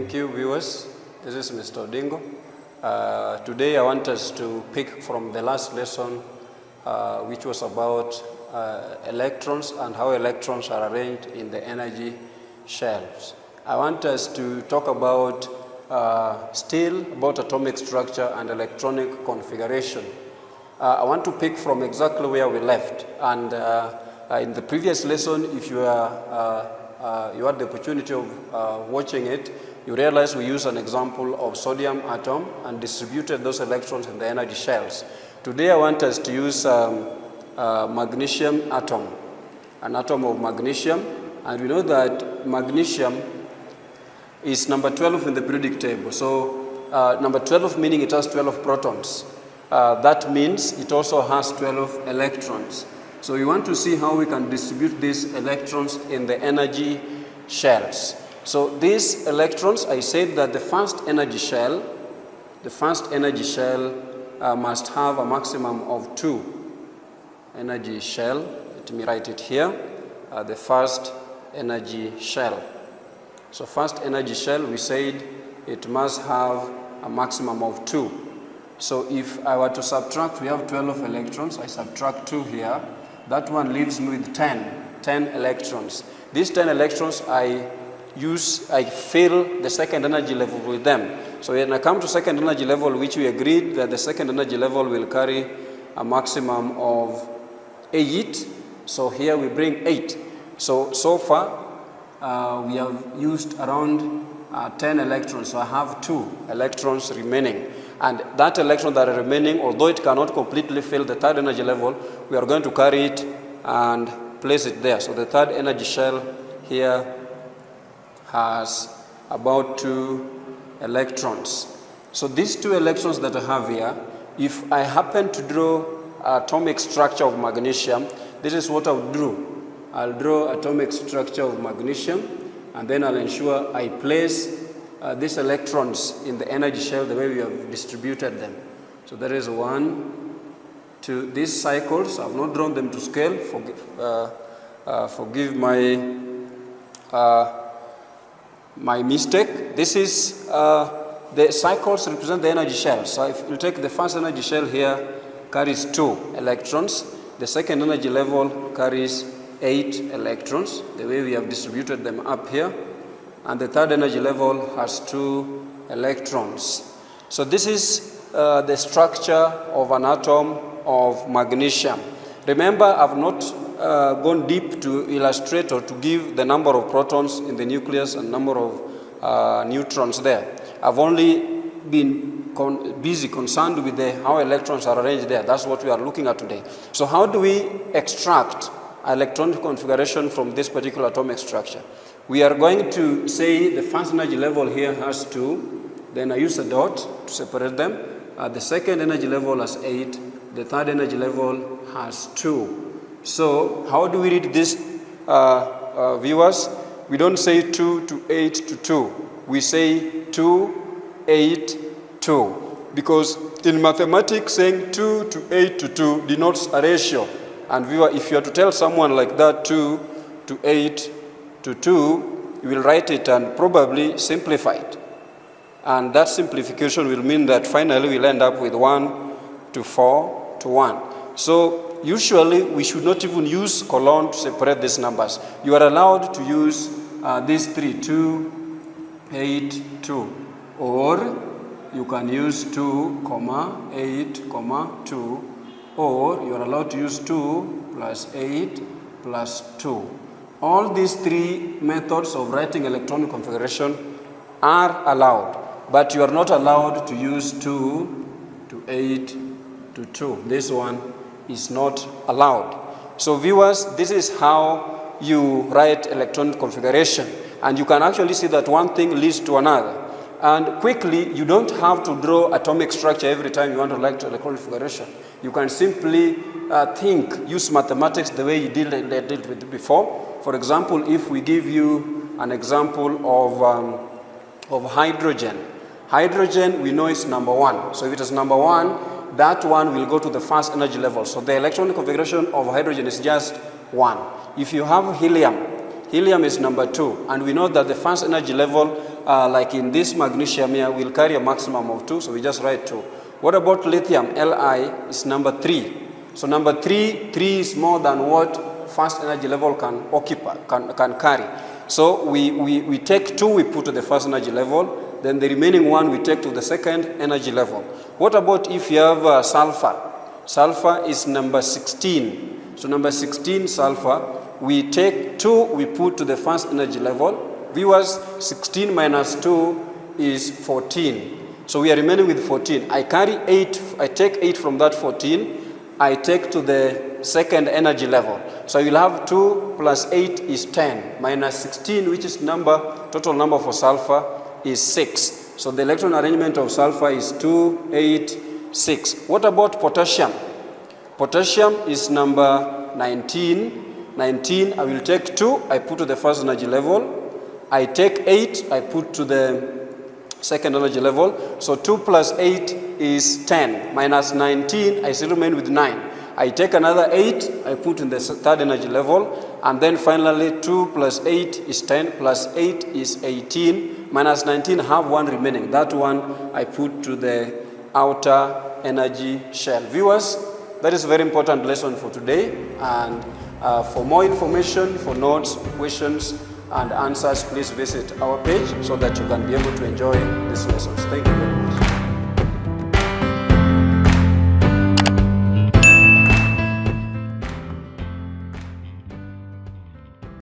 Thank you, viewers. This is Mr. Odingo. Today I want us to pick from the last lesson, which was about electrons and how electrons are arranged in the energy shells. I want us to talk about still about atomic structure and electronic configuration. I want to pick from exactly where we left. And in the previous lesson, if you had the opportunity of watching it, you realize we used an example of sodium atom and distributed those electrons in the energy shells. Today I want us to use magnesium atom, an atom of magnesium. And we know that magnesium is number 12 in the periodic table. So number 12 meaning it has 12 protons. That means it also has 12 electrons. So we want to see how we can distribute these electrons in the energy shells. So these electrons, I said that the first energy shell must have a maximum of 2 energy shell. Let me write it here. The first energy shell. So first energy shell, we said it must have a maximum of 2. So if I were to subtract, we have 12 electrons. I subtract 2 here. That one leaves me with 10 electrons. These 10 electrons I fill the second energy level with them. So when I come to second energy level, which we agreed that the second energy level will carry a maximum of 8. So here we bring 8. So far, we have used around 10 electrons. So I have 2 electrons remaining. And that electron that are remaining, although it cannot completely fill the third energy level, we are going to carry it and place it there. So the third energy shell here has about 2 electrons. So these 2 electrons that I have here, if I happen to draw atomic structure of magnesium, this is what I'll draw. I'll draw atomic structure of magnesium, and then I'll ensure I place these electrons in the energy shell the way we have distributed them. So there is 1, 2. These cycles, I've not drawn them to scale. Forgive my mistake. This is the cycles represent the energy shell. So if you take the first energy shell here, carries 2 electrons. The second energy level carries 8 electrons, the way we have distributed them up here. And the third energy level has 2 electrons. So this is the structure of an atom of magnesium. Remember, I've not gone deep to illustrate or to give the number of protons in the nucleus and number of neutrons there. I've only been busy concerned with how electrons are arranged there. That's what we are looking at today. So how do we extract electronic configuration from this particular atomic structure? We are going to say the first energy level here has 2. Then I use a dot to separate them. The second energy level has 8. The third energy level has 2. So how do we read this, viewers? We don't say 2 to 8 to 2. We say 2, 8, 2. Because in mathematics, saying 2 to 8 to 2 denotes a ratio. And viewer, if you are to tell someone like that, 2 to 8 to 2, you will write it and probably simplify it. And that simplification will mean that finally we'll end up with 1 to 4 to 1. So usually we should not even use colon to separate these numbers. You are allowed to use these 3, 2, 8, 2. Or you can use 2, 8, 2. Or you are allowed to use 2 plus 8 plus 2. All these 3 methods of writing electronic configuration are allowed, but you are not allowed to use 2 to 8 to 2. This one is not allowed. So viewers, this is how you write electronic configuration. And you can actually see that one thing leads to another. And quickly, you don't have to draw atomic structure every time you want to write electronic configuration. You can simply use mathematics the way you did with it before. For example, if we give you an example of hydrogen. Hydrogen, we know is number 1. So if it is number 1, that one will go to the first energy level. So the electronic configuration of hydrogen is just 1. If you have helium, helium is number 2. And we know that the first energy level like in this magnesium here, will carry a maximum of 2, so we just write 2. What about lithium? Li is number 3. So number 3 is more than what first energy level can occupy, can carry. So we take 2, we put to the first energy level, then the remaining 1 we take to the second energy level. What about if you have sulfur? Sulfur is number 16. So number 16, sulfur, we take 2, we put to the first energy level. Viewers, 16 minus 2 is 14. So we are remaining with 14. I carry 8, I take 8 from that 14, I take to the second energy level. So you will have 2 plus 8 is 10, minus 16, which is total number for sulfur is 6. So the electron arrangement of sulfur is 2, 8, 6. What about potassium? Potassium is number 19. 19, I will take 2, I put to the first energy level. I take 8, I put to the second energy level. So 2 plus 8 is 10. Minus 19, I still remain with 9. I take another 8, I put in the third energy level. And then finally 2 plus 8 is 10, plus 8 is 18. Minus 19, have 1 remaining. That one I put to the outer energy shell. Viewers, that is a very important lesson for today. And for more information, for notes, questions, and answers, please visit our page so that you can be able to enjoy these lessons. Thank you very much.